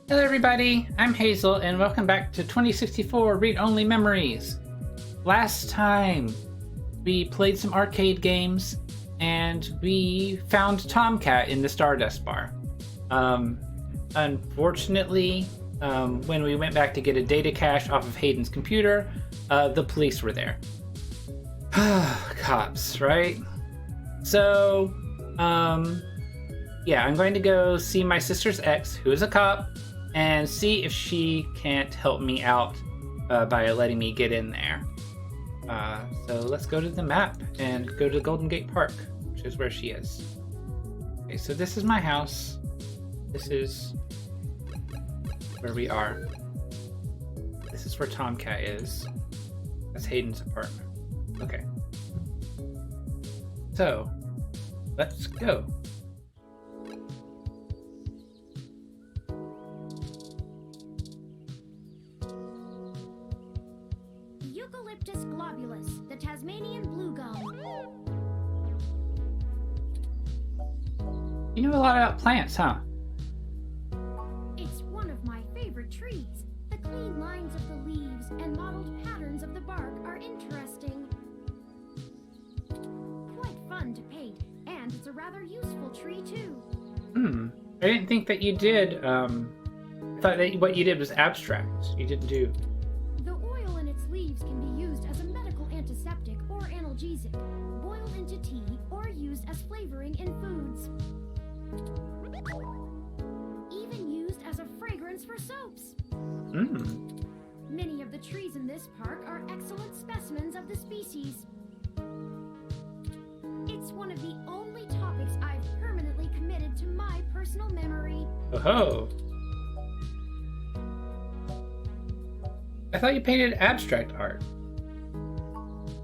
Hello everybody, I'm Hazel and welcome back to 2064 Read-Only Memories. Last time we played some arcade games and we found Tomcat in the Stardust Bar. Unfortunately, when we went back to get a data cache off of Hayden's computer, the police were there. Cops, right? So, yeah, I'm going to go see my sister's ex, who is a cop, and see if she can't help me out by letting me get in there. So let's go to the map and go to Golden Gate Park, which is where she is. Okay, so this is my house. This is where we are. This is where Tomcat is. That's Hayden's apartment. Okay. So, let's go. Eucalyptus globulus, the Tasmanian blue gum. You know a lot about plants, huh? It's one of my favorite trees. The clean lines of the leaves and mottled patterns of the bark are interesting. Quite fun to paint, and it's a rather useful tree too. I didn't think that you did, I thought that what you did was abstract. You didn't do... The oil in its leaves can be used as a medical antiseptic or analgesic, boiled into tea, or used as flavoring in foods. Even used as a fragrance for soaps. Many of the trees in this park are excellent specimens of the species. It's one of the only topics I've permanently committed to my personal memory. Oh. I thought you painted abstract art.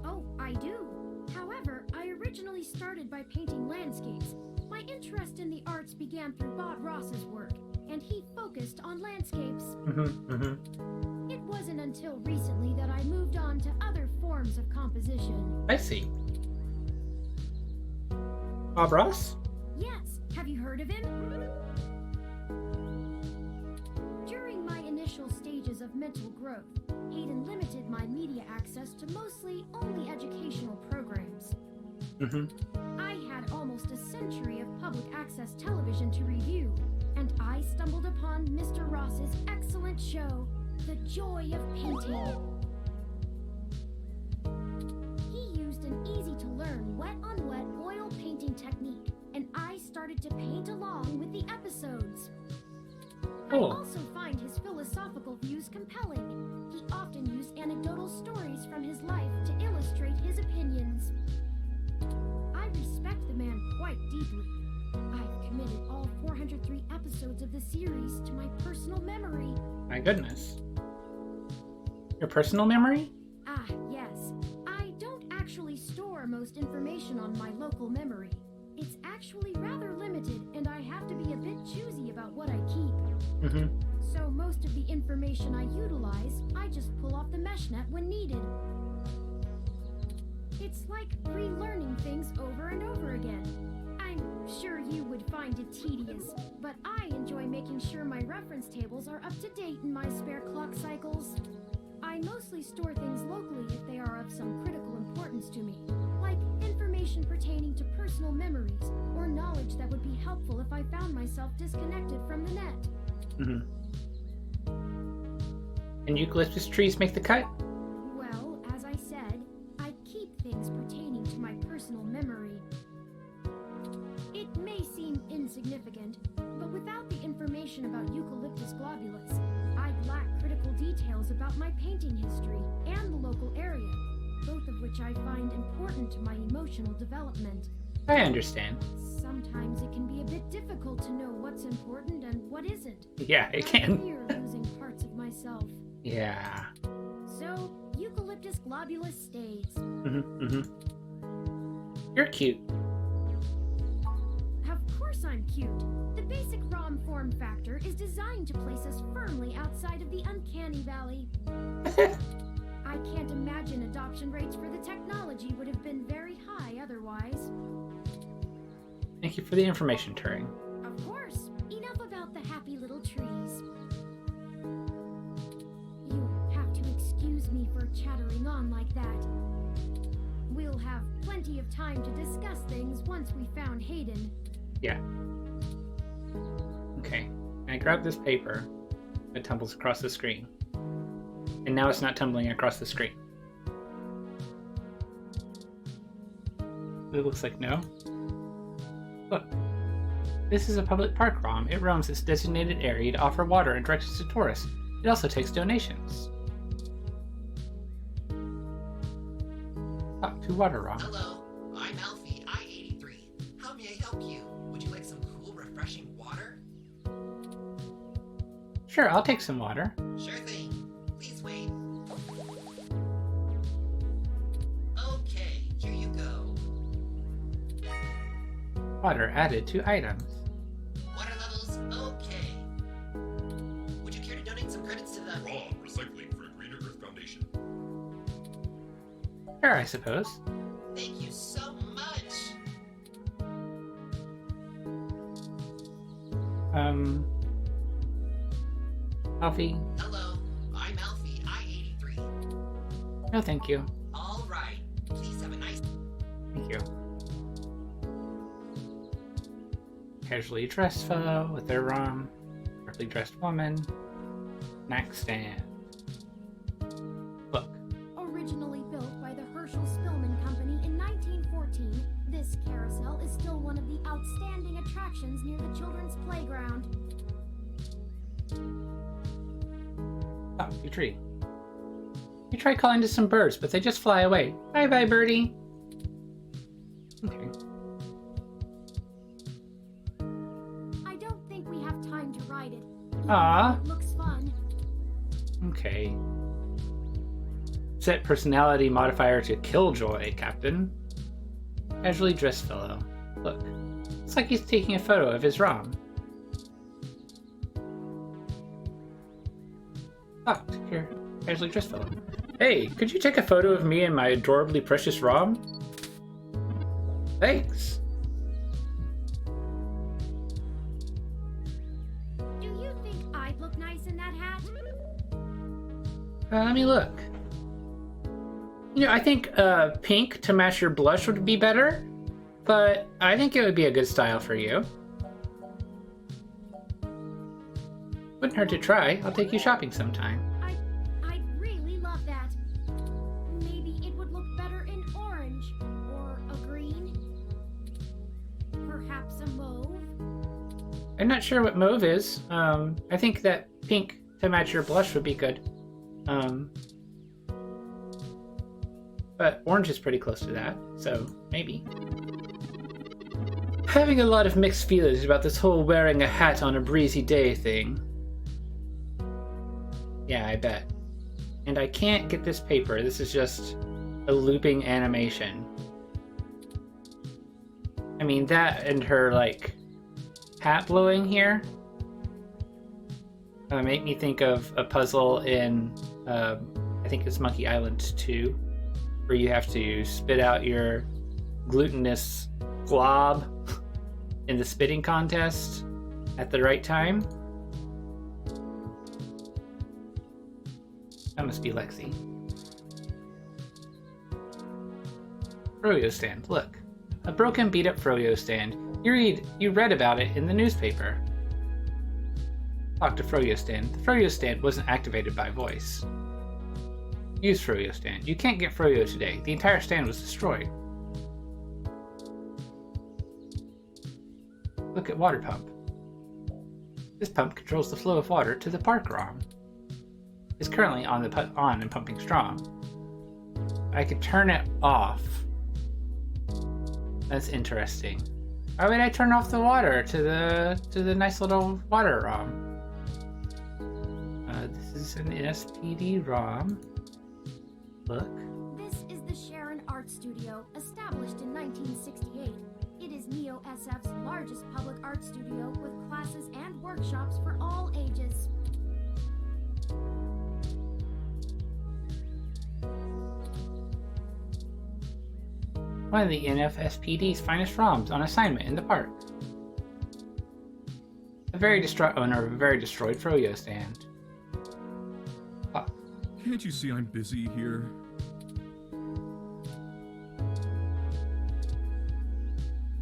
Oh, I do. However, I originally started by painting landscapes. My interest in the arts began through Bob Ross's work, and he focused on landscapes. It wasn't until recently that I moved on to other forms of composition. I see. Bob Ross? Yes, have you heard of him? During my initial stages of mental growth, Hayden limited my media access to mostly only educational programs. I had almost a century of public access television to review, and I stumbled upon Mr. Ross's excellent show, The Joy of Painting. He used an easy-to-learn wet-on-wet oil painting technique, and I started to paint along with the episodes. Cool. I also find his philosophical views compelling. He often used anecdotal stories from his life to illustrate his opinions. I respect the man quite deeply. I've committed all 403 episodes of the series to my personal memory. My goodness. Your personal memory? Ah, yes. I don't actually store most information on my local memory. It's actually rather limited, and I have to be a bit choosy about what I keep. So most of the information I utilize, I just pull off the mesh net when needed. It's like relearning things over and over again. I'm sure you would find it tedious, but I enjoy making sure my reference tables are up to date in my spare clock cycles. I mostly store things locally if they are of some critical importance to me, like information pertaining to personal memories or knowledge that would be helpful if I found myself disconnected from the net. And eucalyptus trees make the cut? Well, as I said, I keep things pertaining to my personal memory. It may seem insignificant, but without the information about Eucalyptus globulus, I'd lack critical details about my painting history and the local area, both of which I find important to my emotional development. I understand. Sometimes it can be a bit difficult to know what's important and what isn't. Yeah, it I can. fear losing parts of myself. Yeah. So, Eucalyptus globulus stays. You're cute. Of course I'm cute. The basic ROM form factor is designed to place us firmly outside of the uncanny valley. I can't imagine adoption rates for the technology would have been very high otherwise. Thank you for the information, Turing. Of course. Enough about the happy little trees. chattering on like that. We'll have plenty of time to discuss things once we found Hayden. Yeah. Okay. I grab this paper. It tumbles across the screen. And now it's not tumbling across the screen. It looks like no. Look. This is a public park ROM. It roams its designated area to offer water and directions to tourists. It also takes donations. Talk to water ROM. Hello, I'm Alfie, I-83. How may I help you? Would you like some cool, refreshing water? Sure, I'll take some water. Sure thing. Please wait. Okay, here you go. Water added to items. Water levels, okay. Would you care to donate some credits to the... ROM Recycling for a Greener Earth Foundation. Sure, I suppose. Thank you so much. Alfie? Hello, I'm Alfie, I-83. No, thank you. All right, please have a nice... Thank you. Casually dressed fellow with their ROM. Sharply dressed woman. Snack stand. Look. Originally built by the Herschel Spillman Company in 1914, this carousel is still one of the outstanding attractions near the children's playground. Oh, your tree. You try calling to some birds, but they just fly away. Bye-bye, birdie. Okay. I don't think we have time to ride it. even Aw. though It looks fun. Okay. Set personality modifier to Killjoy, Captain. Casually dressed fellow. Look. Looks like he's taking a photo of his ROM. Ah, here. Casually dressed fellow. Hey, could you take a photo of me and my adorably precious ROM? Thanks. Do you think I'd look nice in that hat? Let me look. You know, I think pink to match your blush would be better, but I think it would be a good style for you. Wouldn't hurt to try. I'll take you shopping sometime. I'd really love that. Maybe it would look better in orange or a green. Perhaps a mauve. I'm not sure what mauve is. I think that pink to match your blush would be good. But orange is pretty close to that, so maybe. Having a lot of mixed feelings about this whole wearing a hat on a breezy day thing. Yeah, I bet. And I can't get this paper. This is just a looping animation. I mean, that and her, like, hat blowing here make me think of a puzzle in, I think it's Monkey Island 2, where you have to spit out your glutinous glob in the spitting contest at the right time. That must be Lexi. Froyo stand. Look. A broken, beat-up Froyo stand. You read about it in the newspaper. Talk to Froyo stand. The Froyo stand wasn't activated by voice. Use Froyo stand. You can't get Froyo today. The entire stand was destroyed. Look at water pump. This pump controls the flow of water to the park ROM. It's currently on and pumping strong. I could turn it off. That's interesting. Why would I turn off the water to the nice little water ROM? This is an SPD ROM. Look. This is the Sharon Art Studio, established in 1968. It is Neo-SF's largest public art studio with classes and workshops for all ages. One of the NFSPD's finest ROMs on assignment in the park. A very distraught owner of a very destroyed Froyo stand. Ah, Can't you see I'm busy here?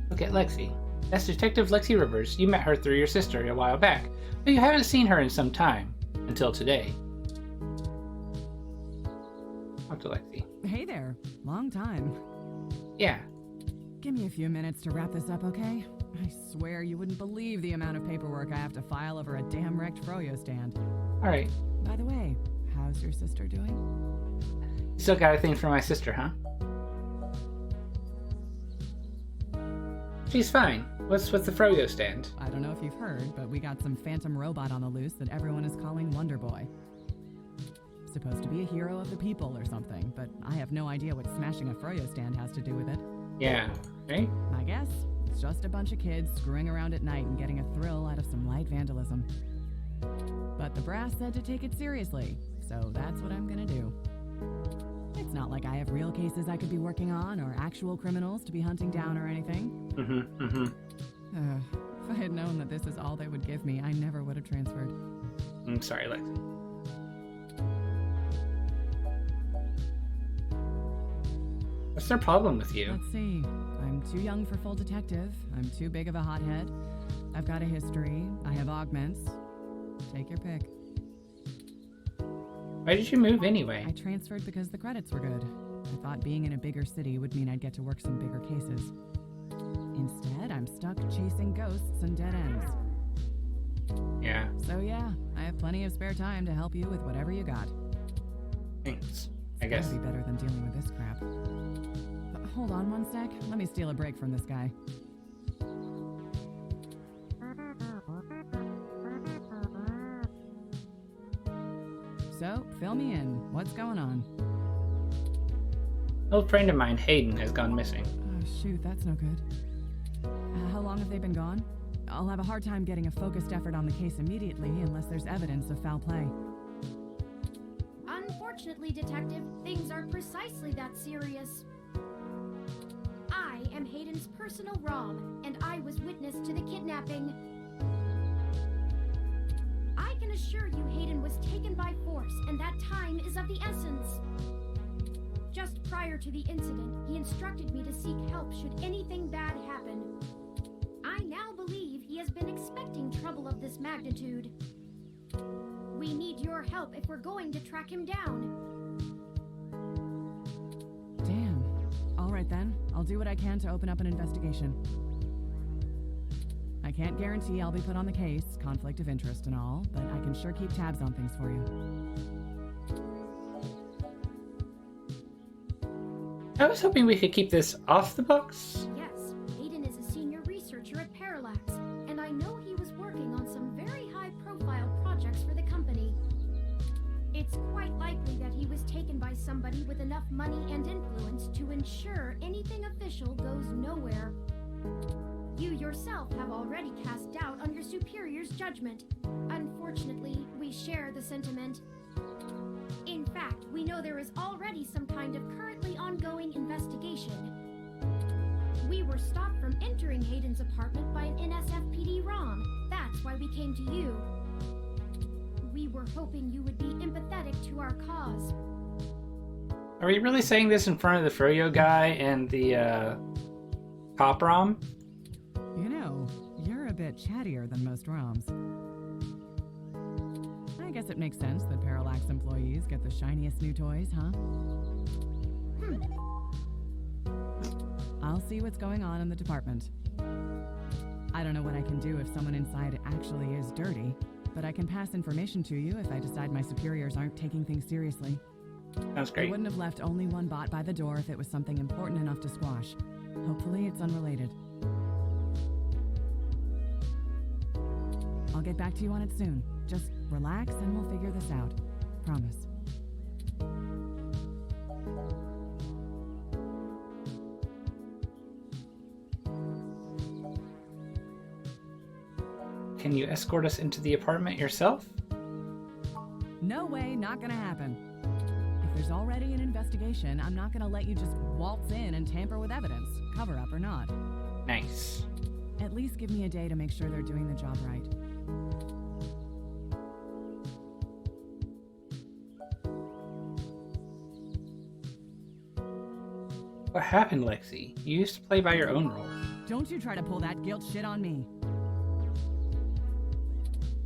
Look at Lexi. That's Detective Lexi Rivers. You met her through your sister a while back, but you haven't seen her in some time. Until today. Talk to Lexi. Hey there. Long time. Yeah. Give me a few minutes to wrap this up, okay? I swear you wouldn't believe the amount of paperwork I have to file over a damn wrecked froyo stand. Alright. By the way, how's your sister doing? You still got a thing for my sister, huh? She's fine. What's with the froyo stand? I don't know if you've heard, but we got some phantom robot on the loose that everyone is calling Wonder Boy. Supposed to be a hero of the people or something, but I have no idea what smashing a froyo stand has to do with it. Yeah, right? I guess it's just a bunch of kids screwing around at night and getting a thrill out of some light vandalism. But the brass said to take it seriously, so that's what I'm gonna do. It's not like I have real cases I could be working on or actual criminals to be hunting down or anything. If I had known that this is all they would give me, I never would have transferred. I'm sorry, Lexi. What's their problem with you? Let's see. I'm too young for full detective. I'm too big of a hothead. I've got a history. I have augments. Take your pick. Why did you move anyway? I transferred because the credits were good. I thought being in a bigger city would mean I'd get to work some bigger cases. Instead, I'm stuck chasing ghosts and dead ends. Yeah, So yeah, I have plenty of spare time to help you with whatever you got. thanks. I It's guess. gotta be better than dealing with this crap. But hold on one sec. Let me steal a break from this guy. So, fill me in. What's going on? An old friend of mine, Hayden, has gone missing. Oh, shoot, that's no good. How long have they been gone? I'll have a hard time getting a focused effort on the case immediately unless there's evidence of foul play. Unfortunately, Detective, things aren't precisely that serious. I am Hayden's personal Rom, and I was witness to the kidnapping. I can assure you Hayden was taken by force, and that time is of the essence. Just prior to the incident, he instructed me to seek help should anything bad happen. I now believe he has been expecting trouble of this magnitude. We need your help if we're going to track him down. Damn. All right then. I'll do what I can to open up an investigation. I can't guarantee I'll be put on the case, conflict of interest and all, but I can sure keep tabs on things for you. I was hoping we could keep this off the books. Yes, Hayden is a senior researcher at Parallax, and I know he was working on some very high-profile projects for the company. It's quite likely that he was taken by somebody with enough money and influence to ensure anything official goes nowhere. You yourself have already cast doubt on your superior's judgment. Unfortunately, we share the sentiment. In fact, we know there is already some kind of currently ongoing investigation. We were stopped from entering Hayden's apartment by an NSFPD ROM. That's why we came to you. We were hoping you would be empathetic to our cause. Are we really saying this in front of the Froyo guy and the cop rom? You know, you're a bit chattier than most ROMs. I guess it makes sense that Parallax employees get the shiniest new toys, huh? I'll see what's going on in the department. I don't know what I can do if someone inside actually is dirty, but I can pass information to you if I decide my superiors aren't taking things seriously. Sounds I great. wouldn't have left only one bot by the door if it was something important enough to squash. Hopefully it's unrelated. I'll get back to you on it soon. Just relax and we'll figure this out. Promise. Can you escort us into the apartment yourself? No way, not gonna happen. If there's already an investigation, I'm not gonna let you just waltz in and tamper with evidence, cover up or not. Nice. At least give me a day to make sure they're doing the job right. What happened, Lexi? You used to play by your own rules. Don't you try to pull that guilt shit on me.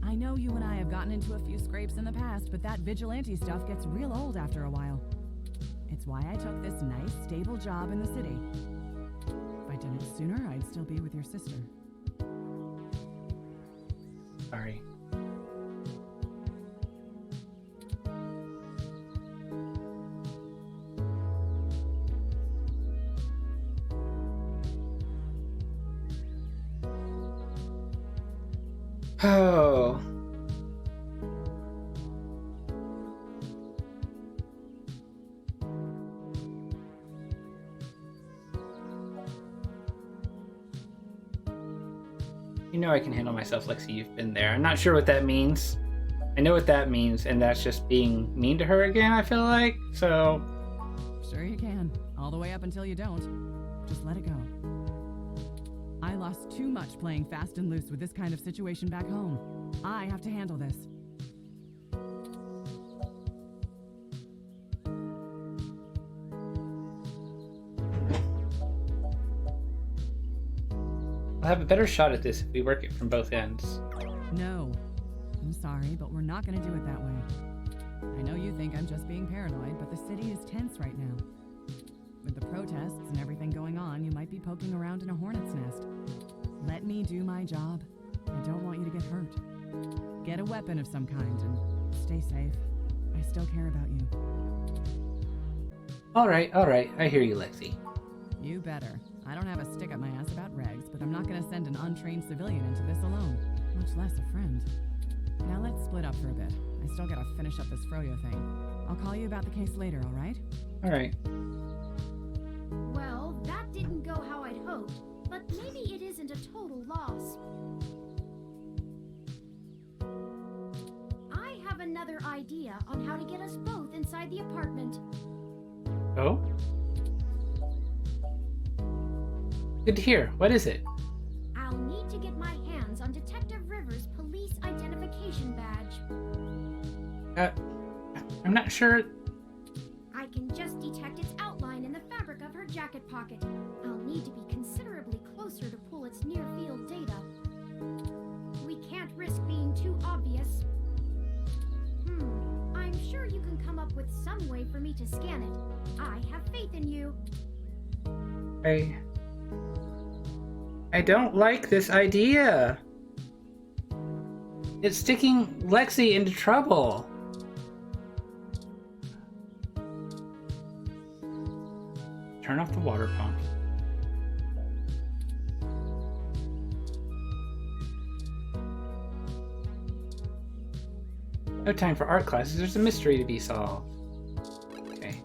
I know you and I have gotten into a few scrapes in the past, but that vigilante stuff gets real old after a while. It's why I took this nice, stable job in the city. If I did it sooner, I'd still be with your sister. Sorry. Oh. You know I can handle myself, Lexi. You've been there. I'm not sure what that means. I know what that means, and that's just being mean to her again, I feel like. So... Sure you can. All the way up until you don't. Just let it go. I lost too much playing fast and loose with this kind of situation back home. I have to handle this. I'll have a better shot at this if we work it from both ends. No. I'm sorry, but we're not gonna do it that way. I know you think I'm just being paranoid, but the city is tense right now. With the protests and everything going on, you might be poking around in a hornet's nest. Let me do my job. I don't want you to get hurt. Get a weapon of some kind and stay safe. I still care about you. Alright. I hear you, Lexi. You better. I don't have a stick up my ass about regs, but I'm not gonna send an untrained civilian into this alone, much less a friend. Now let's split up for a bit. I still gotta finish up this Froyo thing. I'll call you about the case later, alright? Alright. Well, that didn't go how I'd hoped, but maybe it isn't a total loss. I have another idea on how to get us both inside the apartment. Oh? Good to hear. What is it? I'll need to get my hands on Detective Rivers' police identification badge. I'm not sure. I can just detect its outline in the fabric of her jacket pocket. I'll need to be considerably closer to pull its near-field data. We can't risk being too obvious. I'm sure you can come up with some way for me to scan it. I have faith in you. I don't like this idea. It's sticking Lexi into trouble. Turn off the water pump. No time for art classes. There's a mystery to be solved. Okay.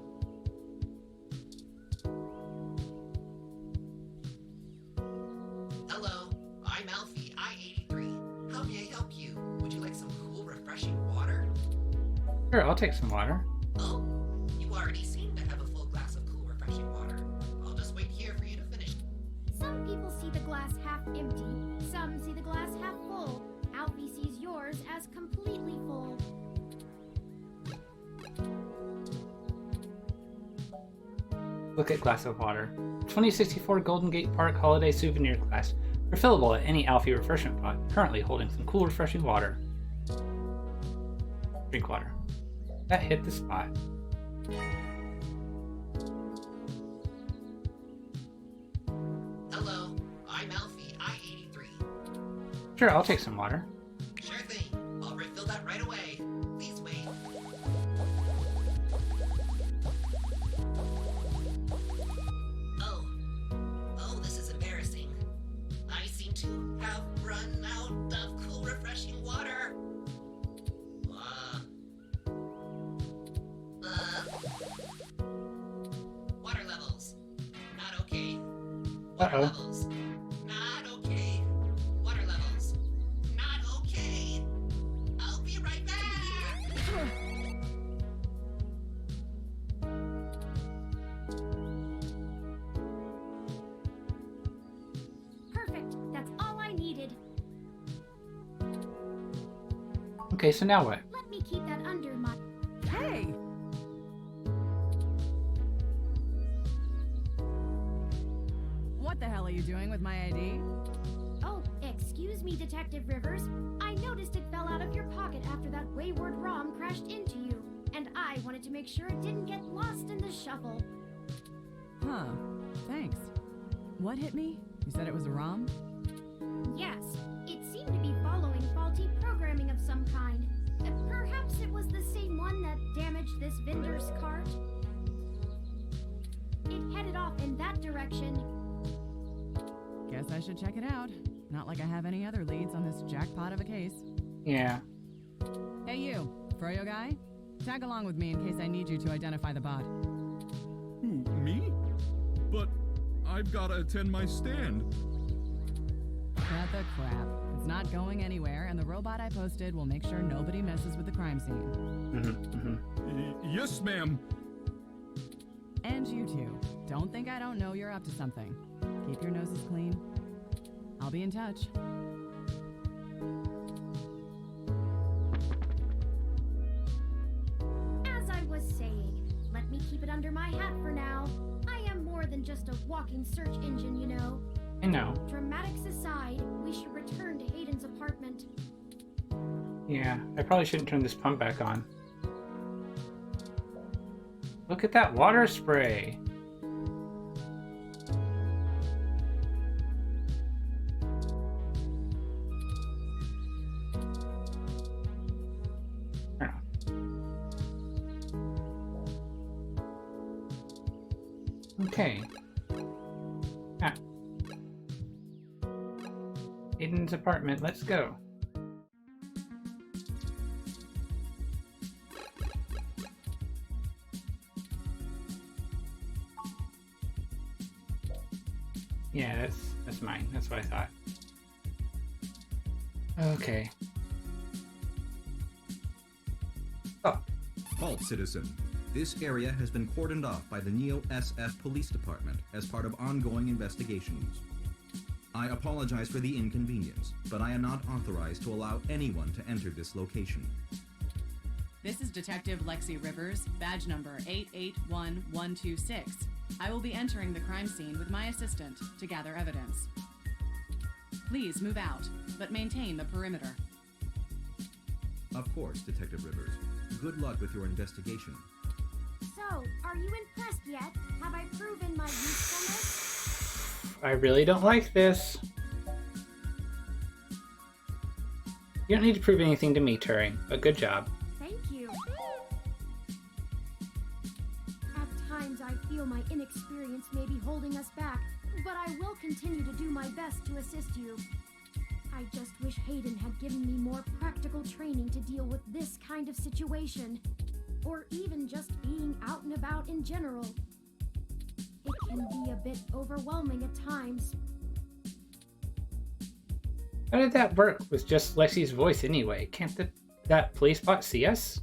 Hello, I'm Alfie, I-83. How may I help you? Would you like some cool, refreshing water? Sure, I'll take some water. Oh, you already seem to have a full glass of cool, refreshing water. I'll just wait here for you to finish. Some people see the glass half empty, some see the glass half full. Alfie sees yours as completely full. Look at glass of water. 2064 Golden Gate Park Holiday Souvenir Glass. Refillable at any Alfie refreshment pot. Currently holding some cool, refreshing water. Drink water. That hit the spot. Hello, I'm Alfie, I-83. Sure, I'll take some water. Sure thing. I'll refill that right away. Please wait. Oh, this is embarrassing. I seem to have run out of cool, refreshing water. Water levels. Not okay. Water Uh-oh. levels. Not okay. Water levels. Not okay. I'll be right back. Perfect. That's all I needed. Okay, so now what? Let me keep that under my... Hey! are you doing with my ID? Oh, excuse me, Detective Rivers. I noticed it fell out of your pocket after that wayward ROM crashed into you, and I wanted to make sure it didn't get lost in the shuffle. Huh. Thanks. What hit me? You said it was a ROM? Yes, it seemed to be following faulty programming of some kind. Perhaps it was the same one that damaged this vendor's cart? It headed off in that direction. Guess I should check it out. Not like I have any other leads on this jackpot of a case. Yeah. Hey you, Froyo guy? Tag along with me in case I need you to identify the bot. Who, me? But I've gotta attend my stand. Cut the crap. It's not going anywhere, and the robot I posted will make sure nobody messes with the crime scene. Yes, ma'am. And you two. Don't think I don't know you're up to something. Keep your noses clean. I'll be in touch. As I was saying, let me keep it under my hat for now. I am more than just a walking search engine, you know. I know. Dramatics aside, we should return to Hayden's apartment. Yeah, I probably shouldn't turn this pump back on. Look at that water spray. Turn on. Okay. Ah. Aiden's apartment, let's go. Yeah, that's mine. That's what I thought. Okay. Oh, Halt, citizen. This area has been cordoned off by the Neo SF Police Department as part of ongoing investigations. I apologize for the inconvenience, but I am not authorized to allow anyone to enter this location. This is Detective Lexi Rivers, badge number 881126. I will be entering the crime scene with my assistant to gather evidence. Please move out, but maintain the perimeter. Of course, Detective Rivers. Good luck with your investigation. So, are you impressed yet? Have I proven my usefulness? I really don't like this. You don't need to prove anything to me, Turing, but good job. Thank you. At times I feel my inexperience may be holding us back, but I will continue to do my best to assist you. I just wish Hayden had given me more practical training to deal with this kind of situation, or even just being out and about in general. It can be a bit overwhelming at times. How did that work with just Lexi's voice anyway? Can't that police bot see us?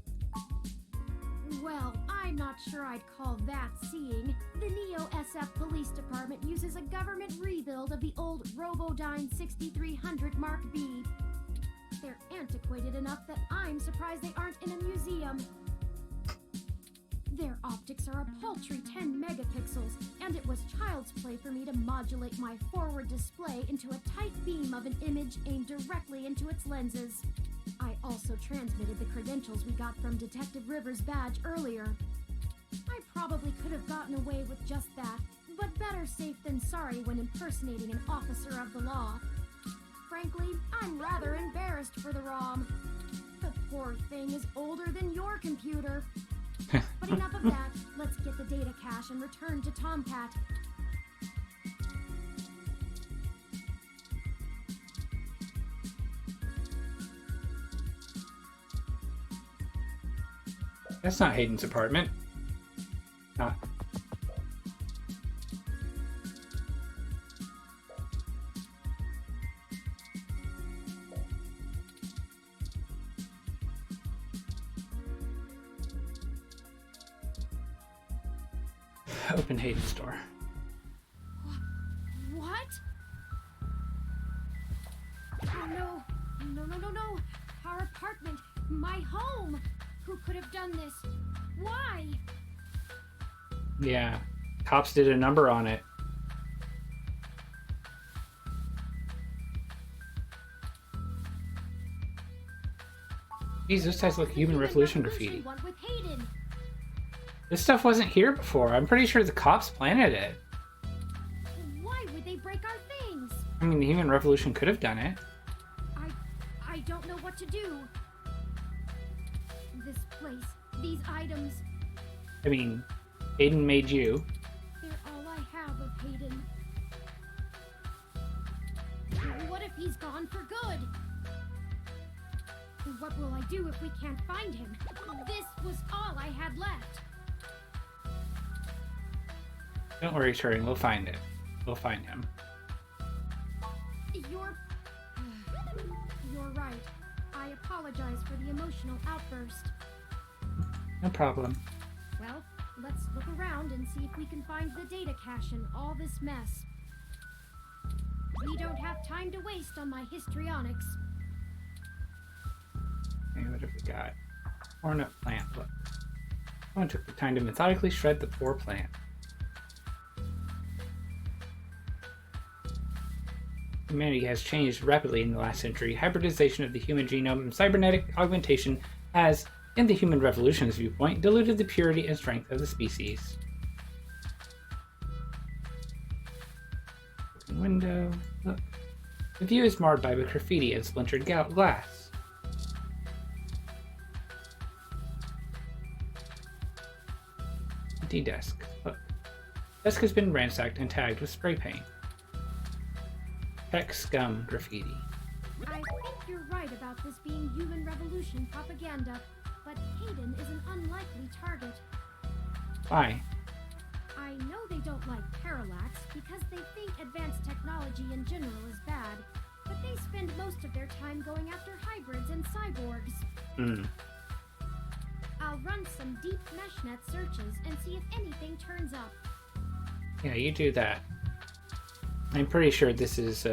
Well, I'm not sure I'd call that seeing. The Neo SF Police Department uses a government rebuild of the old Robodyne 6300 Mark B. They're antiquated enough that I'm surprised they aren't in a museum. Their optics are a paltry 10 megapixels, and it was child's play for me to modulate my forward display into a tight beam of an image aimed directly into its lenses. I also transmitted the credentials we got from Detective Rivers' badge earlier. I probably could have gotten away with just that, but better safe than sorry when impersonating an officer of the law. Frankly, I'm rather embarrassed for the ROM. The poor thing is older than your computer. But enough of that. Let's get the data cache and return to Tomcat. That's not Hayden's apartment. Not. Open Hayden's door. What? Oh no. No. Our apartment. My home. Who could have done this? Why? Yeah. Cops did a number on it. Geez, this ties like Human Revolution graffiti. One with Hayden. This stuff wasn't here before. I'm pretty sure the cops planted it. Why would they break our things? I mean, the Human Revolution could have done it. I don't know what to do. This place, these items, I mean, Aiden made you. they're all I have of Hayden. What if he's gone for good? What will I do if we can't find him? This was all I had left. Don't worry, Turing. We'll find it. We'll find him. You're right. I apologize for the emotional outburst. No problem. Well, let's look around and see if we can find the data cache in all this mess. We don't have time to waste on my histrionics. Okay, what have we got? Torn up plant. Look. Someone took the time to methodically shred the poor plant. Humanity has changed rapidly in the last century. Hybridization of the human genome and cybernetic augmentation has, in the Human Revolution's viewpoint, diluted the purity and strength of the species. Open window. Look. The view is marred by graffiti and splintered glass. Empty desk. Look. Desk has been ransacked and tagged with spray paint. Tech scum graffiti. I think you're right about this being Human Revolution propaganda, but Hayden is an unlikely target. Why? I know they don't like Parallax because they think advanced technology in general is bad, but they spend most of their time going after hybrids and cyborgs. I'll run some deep meshnet searches and see if anything turns up. Yeah, you do that. I'm pretty sure this is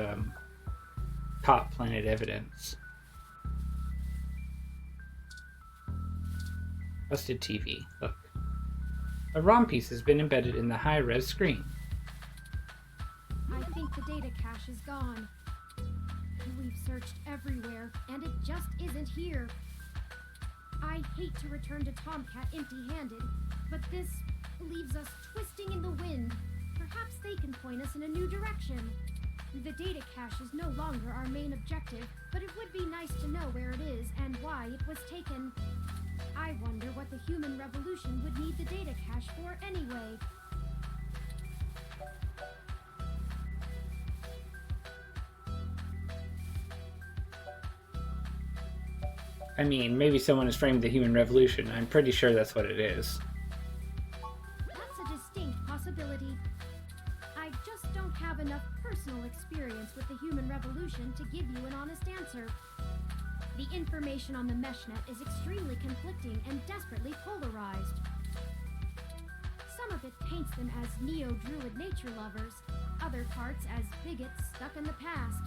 cop planted evidence. Busted TV. Look. A ROM piece has been embedded in the high-res screen. I think the data cache is gone. We've searched everywhere, and it just isn't here. I hate to return to Tomcat empty-handed, but this leaves us twisting in the wind. Perhaps they can point us in a new direction. The data cache is no longer our main objective, but it would be nice to know where it is and why it was taken. I wonder what the Human Revolution would need the data cache for anyway. I mean, maybe someone has framed the Human Revolution. I'm pretty sure that's what it is. That's a distinct possibility. I just don't have enough personal experience with the Human Revolution to give you an honest answer. The information on the meshnet is extremely conflicting and desperately polarized. Some of it paints them as neo-druid nature lovers, other parts as bigots stuck in the past.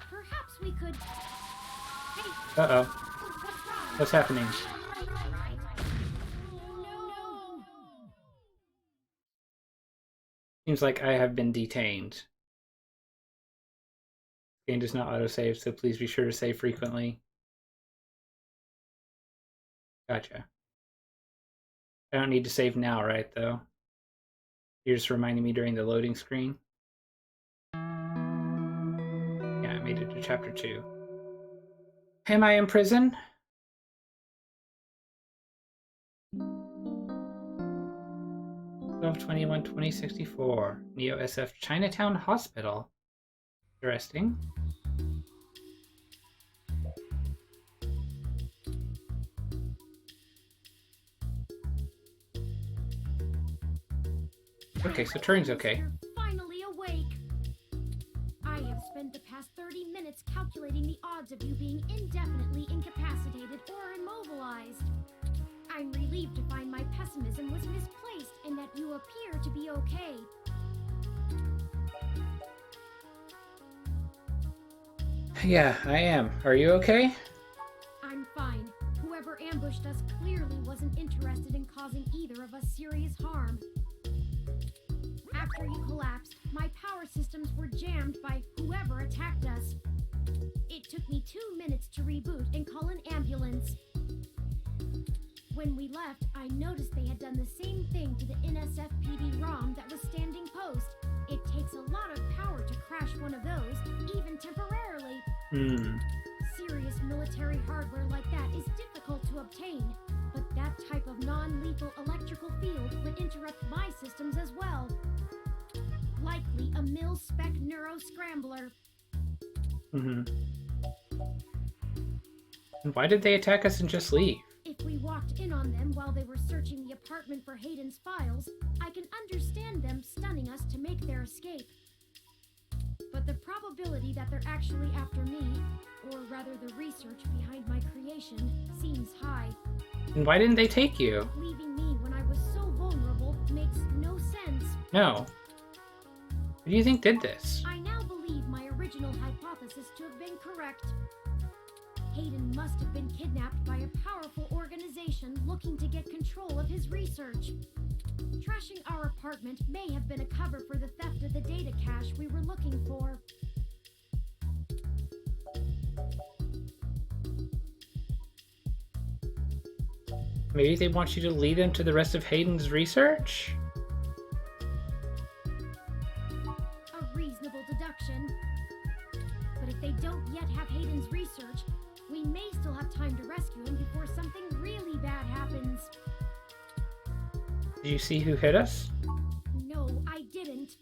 Perhaps we could... Hey! Uh-oh. What's wrong? What's happening? No! Seems like I have been detained. Game does not autosave, so please be sure to save frequently. Gotcha. I don't need to save now, right, though? You're just reminding me during the loading screen? Yeah, I made it to chapter 2. Am I in prison? (12/21/2064) Neo SF Chinatown Hospital. Interesting. Okay, so Turing's okay. You're finally awake. I have spent the past 30 minutes calculating the odds of you being indefinitely incapacitated or immobilized. I'm relieved to find my pessimism was misplaced and that you appear to be okay. Yeah, I am. Are you okay? I'm fine. Whoever ambushed us clearly wasn't interested in causing either of us serious harm. After you collapsed, my power systems were jammed by whoever attacked us. It took me 2 minutes to reboot and call an When we left, I noticed they had done the same thing to the NSFPD ROM that was standing post. It takes a lot of power to crash one of those, even temporarily. Serious military hardware like that is difficult to obtain, but that type of non-lethal electrical field would interrupt my systems as well. Likely a mil-spec neuro-scrambler. And why did they attack us and just leave? If we walked in on them while they were searching the apartment for Hayden's files, I can understand them stunning us to make their escape. But the probability that they're actually after me, or rather the research behind my creation, seems high. And why didn't they take you? Leaving me when I was so vulnerable makes no sense. No. Who do you think did this? I now believe my original hypothesis to have been correct. Hayden must have been kidnapped by a powerful organization looking to get control of his research. Trashing our apartment may have been a cover for the theft of the data cache we were looking for. Maybe they want you to lead them to the rest of Hayden's research? A reasonable deduction. But if they don't yet have Hayden's research, we may still have time to rescue him before something really bad happens. Did you see who hit us? No, I didn't.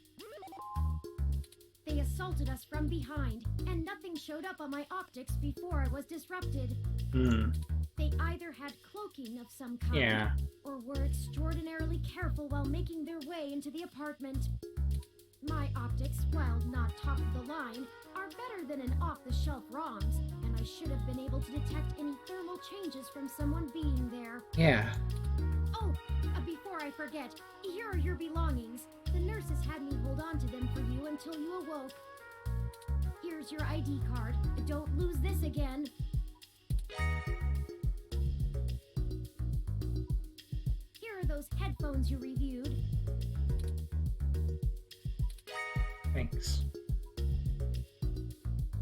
They assaulted us from behind, and nothing showed up on my optics before I was disrupted. They either had cloaking of some kind, Yeah. or were extraordinarily careful while making their way into the apartment. My optics, while not top of the line, are better than an off-the-shelf ROM's, and I should have been able to detect any thermal changes from someone being there. Yeah. Oh, before I forget, here are your belongings. The nurses had me hold on to them for you until you awoke. Here's your ID card. Don't lose this again. Here are those headphones you reviewed. Thanks.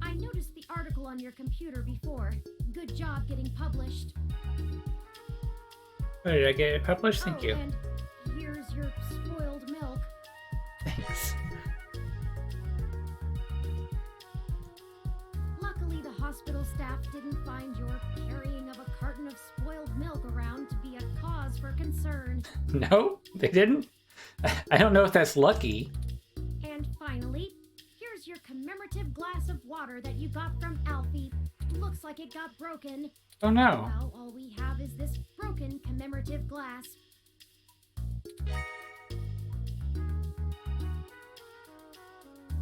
I noticed the article on your computer before. Good job getting published. Oh, did I get it published? Thank you. And here's your spoiled milk. Thanks. Luckily, the hospital staff didn't find your carrying of a carton of spoiled milk around to be a cause for concern. No, they didn't. I don't know if that's lucky. And finally, here's your commemorative glass of water that you got from Alfie. Looks like it got broken. Oh no. Well, all we have is this broken commemorative glass.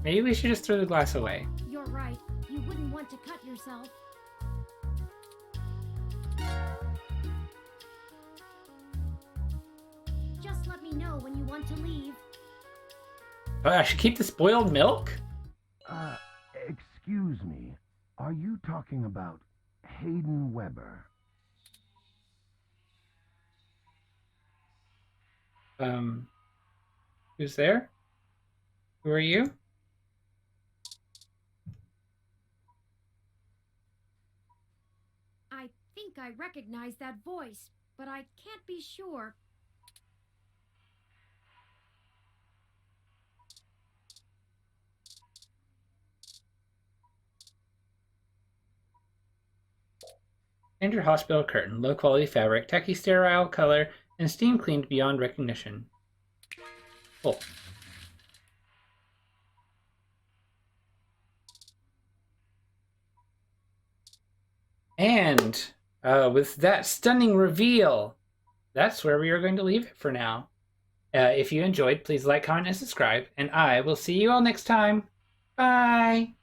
Maybe we should just throw the glass away. You're right. You wouldn't want to cut yourself. Just let me know when you want to leave. Oh, I should keep the spoiled milk? Excuse me. Are you talking about Hayden Weber? Who's there? Who are you? I think I recognize that voice, but I can't be sure. Standard hospital curtain, low quality fabric, tacky sterile color, and steam cleaned beyond recognition. Cool. And with that stunning reveal, that's where we are going to leave it for now. If you enjoyed, please like, comment, and subscribe, and I will see you all next time. Bye!